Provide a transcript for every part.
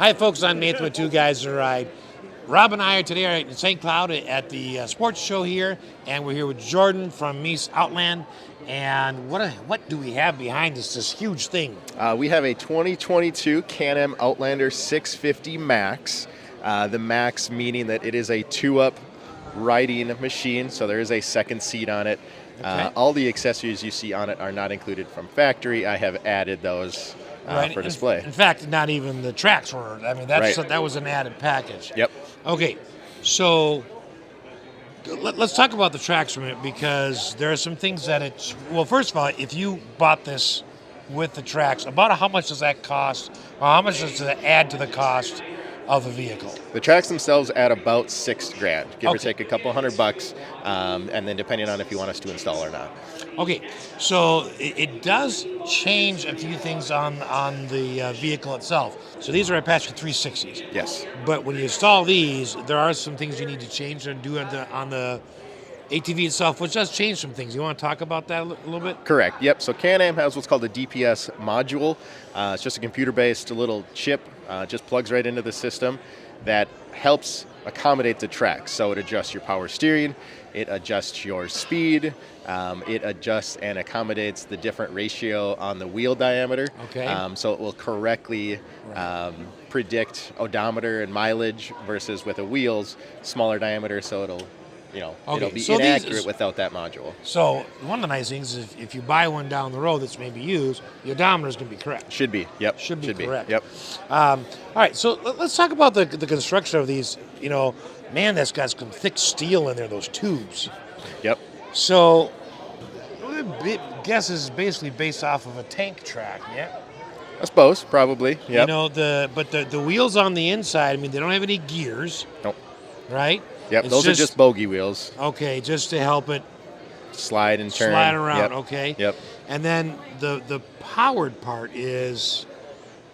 Hi, folks. I'm Nathan with Two Guys to Ride. Rob and I are today in St. Cloud at the sports show here, and we're here with Jordan from MAX Outland. And what do we have behind us? This huge thing. We have a 2022 CanAm Outlander 650 Max. The Max meaning that it is a two-up riding machine, so there is a second seat on it. Okay. All the accessories you see on it are not included from factory. I have added those for display. In fact, not even the tracks were. I mean, that was an added package. Yep. Okay, so let's talk about the tracks for a minute, because there are some things that it's... Well, first of all, if you bought this with the tracks, about how much does that cost, or how much does it add to the cost of the vehicle? The tracks themselves add about $6,000, give or take a couple $100, and then depending on if you want us to install or not. Okay, so it does change a few things on the vehicle itself. So these are Apache 360s. Yes. But when you install these, there are some things you need to change and do on the ATV itself, which does change some things. You want to talk about that a little bit? Correct. Yep. So CanAm has what's called a DPS module. It's just a computer-based little chip, just plugs right into the system that helps accommodate the tracks. So it adjusts your power steering, it adjusts your speed, it adjusts and accommodates the different ratio on the wheel diameter. Okay. So it will correctly predict odometer and mileage versus with the wheels, smaller diameter, so it'll be inaccurate without that module. So one of the nice things is if you buy one down the road that's maybe used, the odometer is going to be correct. Should be. Yep. Should be correct. Yep. All right. So let's talk about the construction of these. Man, that's got some thick steel in there. Those tubes. Yep. So I guess is basically based off of a tank track. Yeah. I suppose probably. Yep. But the wheels on the inside. I mean, they don't have any gears. Nope. Right. Yep, those are just bogey wheels. Okay, just to help it slide and turn. Slide around, yep. Okay. Yep. And then the powered part is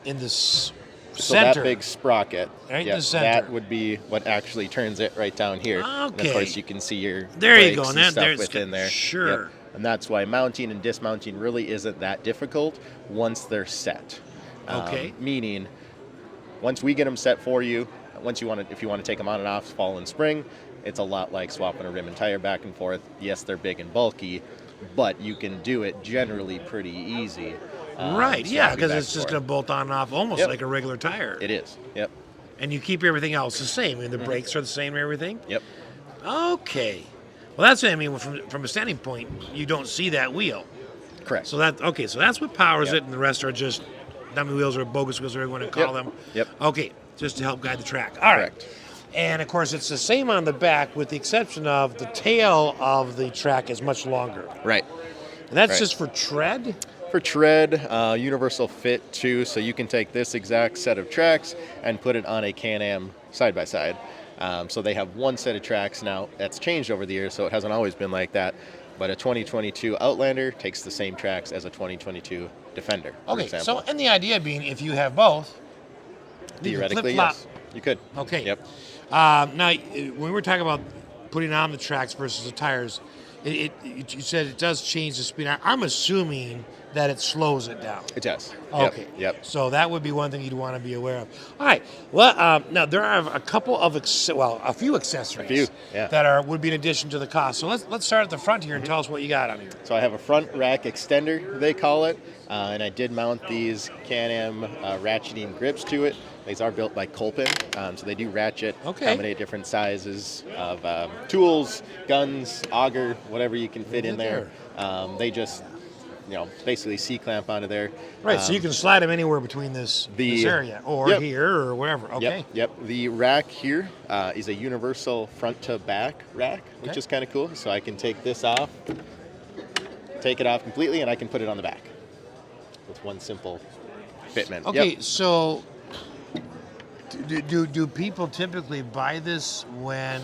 in the center. So that big sprocket, right in the center. That would be what actually turns it right down here. Okay. And of course, you can see your there you go, brakes and stuff within there. Sure. Yep. And that's why mounting and dismounting really isn't that difficult once they're set. Okay. Meaning, once we get them set for you, if you want to take them on and off fall and spring, it's a lot like swapping a rim and tire back and forth. Yes, they're big and bulky, but you can do it generally pretty easy. Right, yeah, because it's just going to bolt on and off almost like a regular tire. It is, yep. And you keep everything else the same. I mean, the brakes are the same and everything? Yep. Okay. Well, that's what I mean. From a standing point, you don't see that wheel. Correct. So that's what powers it, and the rest are just dummy wheels or bogus wheels, whatever you want to call them. Yep. Okay. Just to help guide the track. All right. Correct. And, of course, it's the same on the back with the exception of the tail of the track is much longer. Right. And that's just for tread? For tread, universal fit, too. So you can take this exact set of tracks and put it on a CanAm side-by-side. So they have one set of tracks now. That's changed over the years, so it hasn't always been like that. But a 2022 Outlander takes the same tracks as a 2022 Defender, for example. And the idea being if you have both, theoretically, yes, you could. Okay. Yep. Now, when we're talking about putting on the tracks versus the tires, you said it does change the speed. I'm assuming that it slows it down. It does. Okay. Yep. So that would be one thing you'd want to be aware of. All right. Well, now there are a couple of a few accessories that would be in addition to the cost. So let's start at the front here and tell us what you got on here. So I have a front rack extender, they call it, and I did mount these CanAm ratcheting grips to it. These are built by Colpin, so they do ratchet, accommodate different sizes of tools, guns, auger, whatever you can fit in there. They just, basically C-clamp onto there. Right, so you can slide them anywhere between this area, or here, or wherever. Okay. Yep. The rack here is a universal front-to-back rack, which is kind of cool. So I can take this off, take it off completely, and I can put it on the back with one simple fitment. Okay, so do people typically buy this when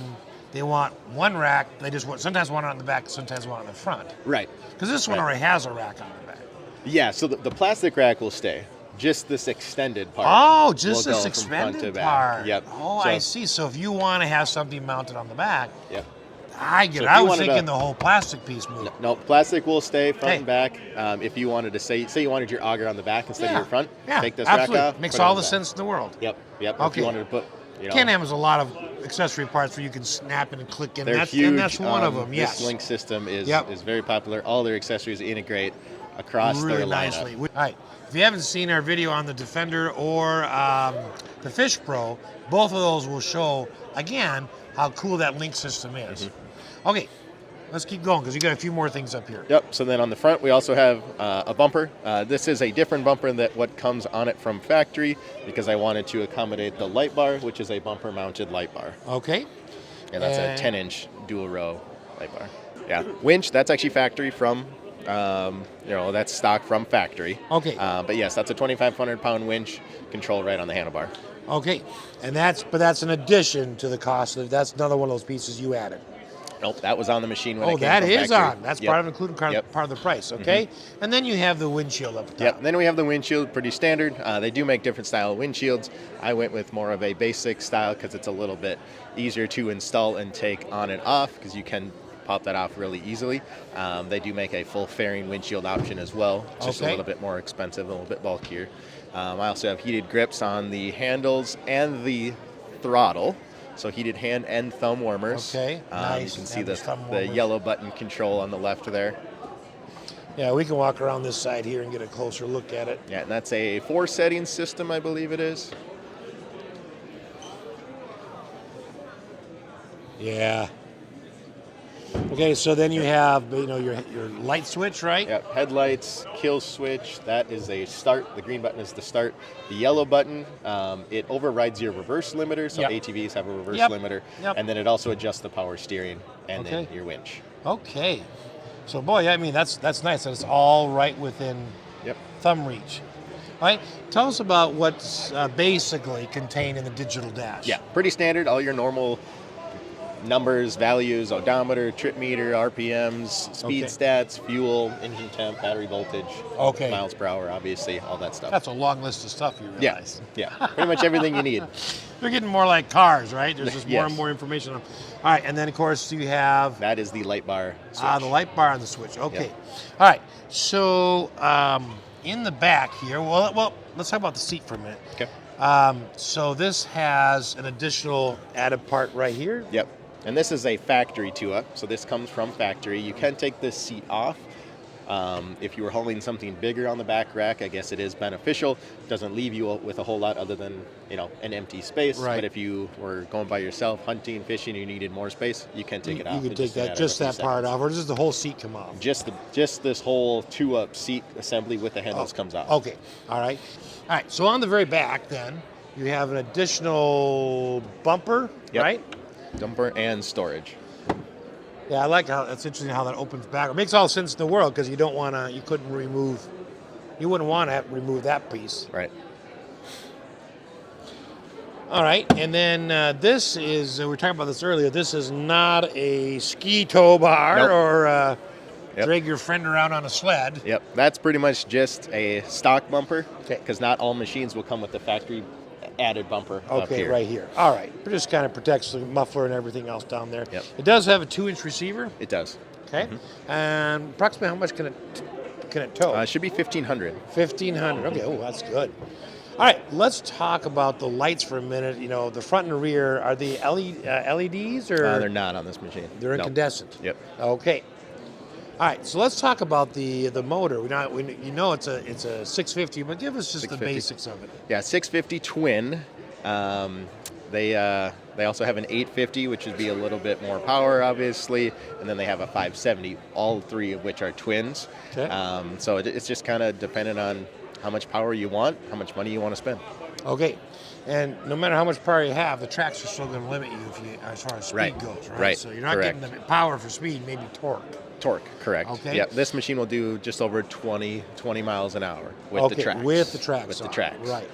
they want one rack? They just sometimes want it on the back, sometimes want it on the front. Right. Because this one already has a rack on the back. Yeah, so the plastic rack will stay. Just this extended part. Oh, just this expanded part. Yep. Oh, I see. So if you want to have something mounted on the back, I get So it. if I you was wanted thinking to- the whole plastic piece moved. No, plastic will stay front Okay. and back. If you wanted to say you wanted your auger on the back instead of your front, take this absolutely. rack off. Makes put it all on the back. sense in the world. Yep. If Okay. you wanted to put, CanAm has a lot of accessory parts where you can snap in and click in. they're That's, huge. and that's one of them. Yes. This LinQ system is Yep. is very popular. All their accessories integrate across really their nicely. lineup. All right. If you haven't seen our video on the Defender or the Fish Pro, both of those will show again how cool that LinQ system is. Okay, let's keep going because you got a few more things up here. Yep. So then on the front we also have a bumper. This is a different bumper than what comes on it from factory because I wanted to accommodate the light bar, which is a bumper mounted light bar. Okay. And that's a 10-inch dual row light bar. Yeah. Winch, that's actually factory from, that's stock from factory. Okay. But yes, that's a 2,500-pound winch, control right on the handlebar. Okay, and that's an addition to the cost. That's another one of those pieces you added. Nope, that was on the machine when Oh, it came that from is factory. on. That's Yep. part of including Yep. part of the price. Okay, and then you have the windshield up top. Yep. And then we have the windshield, pretty standard. They do make different style windshields. I went with more of a basic style because it's a little bit easier to install and take on and off because you can pop that off really easily. They do make a full fairing windshield option as well. It's just a little bit more expensive, a little bit bulkier. I also have heated grips on the handles and the throttle. So heated hand and thumb warmers. Okay, nice. You can see Have the thumb warmers. yellow button control on the left there. Yeah, we can walk around this side here and get a closer look at it. Yeah, and that's a 4-setting system, I believe it is. Yeah. Okay, so then you have your light switch, right? Yep, headlights, kill switch, that is a start. The green button is the start. The yellow button, it overrides your reverse limiter, so Yep. ATVs have a reverse Yep. limiter. Yep. And then it also adjusts the power steering and then Okay. your winch. Okay. So boy, I mean that's nice. That's all right within Yep. thumb reach. All right. Tell us about what's basically contained in the digital dash. Yeah, pretty standard, all your normal numbers, values, odometer, trip meter, RPMs, speed Okay. stats, fuel, engine temp, battery voltage, Okay. miles per hour, obviously, all that stuff. That's a long list of stuff you Yeah, realize. yeah, pretty much everything you need. They're getting more like cars, right? There's just more Yes. and more information. All right, and then of course you have That is the light bar switch. the light bar on the switch. Okay. Yep. All right. So in the back here, well, let's talk about the seat for a minute. Okay. So this has an additional added part right here. Yep. And this is a factory two-up, so this comes from factory. You can take this seat off. If you were holding something bigger on the back rack, I guess it is beneficial. It doesn't leave you with a whole lot other than, an empty space. Right. But if you were going by yourself, hunting, fishing, you needed more space, you can take it off. You can in take just a matter that, of just a that few part seconds. off, or does the whole seat come off? Just this whole two-up seat assembly with the handles comes off. Okay. All right. All right. So on the very back, then you have an additional bumper, Yep. right? Dumper and storage. Yeah, I like how that's interesting how that opens back. It makes all sense in the world because you wouldn't want to remove that piece. Right. All right, and then this is, we were talking about this earlier, this is not a ski tow bar Nope. or Yep. drag your friend around on a sled. Yep, that's pretty much just a stock bumper. Okay. Because not all machines will come with the factory added bumper up Okay, here. right here. All right, it just kind of protects the muffler and everything else down there. Yep. It does have a 2-inch receiver, It does. okay? And approximately how much can it tow? It should be 1,500. 1,500. Okay, oh, that's good. All right, let's talk about the lights for a minute. The front and rear, are they LEDs or? They're not on this machine. They're No. incandescent. Yep. Okay. All right, so let's talk about the motor. It's a 650, but give us just the 650. basics of it. Yeah, 650 twin. They also have an 850, which would be a little bit more power, obviously, and then they have a 570. All three of which are twins. Okay. So it's just kind of dependent on how much power you want, how much money you want to spend. Okay, and no matter how much power you have, the tracks are still going to limit you as far as speed Right. goes, right? Right. So you're not Correct. getting the power for speed, maybe torque. Torque, correct. Okay. Yeah, this machine will do just over 20 miles an hour with Okay, the tracks. with the tracks With the on it, tracks. right.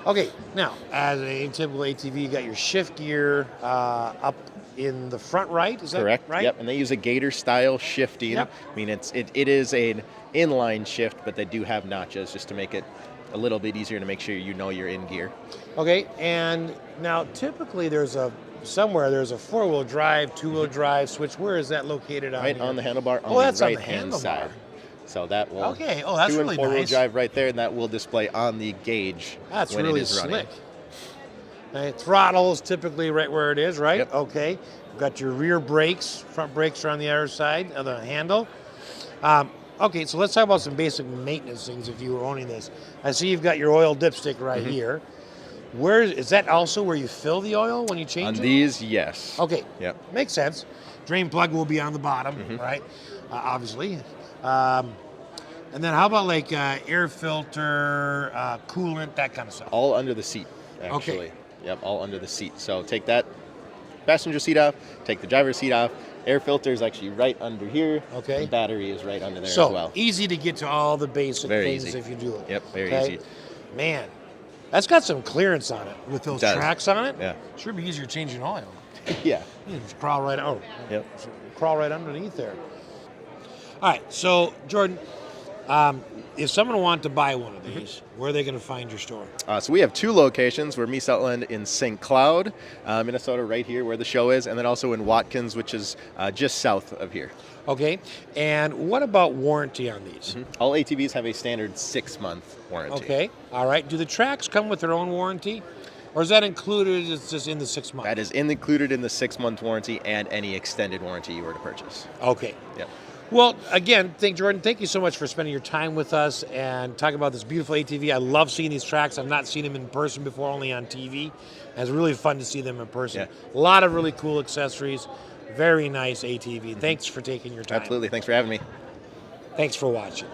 Okay, now, as a typical ATV, you got your shift gear up in the front right, is that Correct. right? Yep. And they use a gator style shifting. Yep. I mean, it is an inline shift, but they do have notches just to make it a little bit easier to make sure you know you're in gear. Okay, and now typically there's a somewhere there's a 4-wheel drive, 2-wheel drive switch. Where is that located on Right here? on the handlebar on that's the on the right-hand handlebar. side. So that will Okay. Oh, that's 2 really and 4-wheel nice. drive right there, and that will display on the gauge That's when really it is running. slick. Right, throttle is typically right where it is, right? Yep. Okay. You've got your rear brakes. Front brakes are on the other side of the handle. Okay, so let's talk about some basic maintenance things if you were owning this. I see you've got your oil dipstick right here. Where is that also where you fill the oil when you change On it? these, yes. Okay. Yep. Makes sense. Drain plug will be on the bottom, right? Obviously. And then how about like air filter, coolant, that kind of stuff? All under the seat, actually. Okay. Yep, all under the seat. So take that passenger seat off, take the driver's seat off. Air filter is actually right under here. Okay. The battery is right under there So as well. easy to get to all the basic Very things easy. if you do it. Yep, very okay? easy. Man, that's got some clearance on it with those does. tracks on it. Yeah. Sure be easier changing oil. Yeah. You just crawl right Yep. crawl right underneath there. All right, so Jordan, if someone wanted to buy one of these, where are they going to find your store? So we have 2 locations. We're Meese in St. Cloud, Minnesota, right here where the show is, and then also in Watkins, which is just south of here. Okay, and what about warranty on these? All ATVs have a standard 6-month warranty. Okay, all right. Do the tracks come with their own warranty? Or is that included, it's just in the 6 months? That is included in the 6-month warranty and any extended warranty you were to purchase. Okay. Yep. Well, again, Jordan, thank you so much for spending your time with us and talking about this beautiful ATV. I love seeing these tracks. I've not seen them in person before, only on TV. It's really fun to see them in person. Yeah. A lot of really cool accessories. Very nice ATV. Thanks for taking your time. Absolutely. Thanks for having me. Thanks for watching.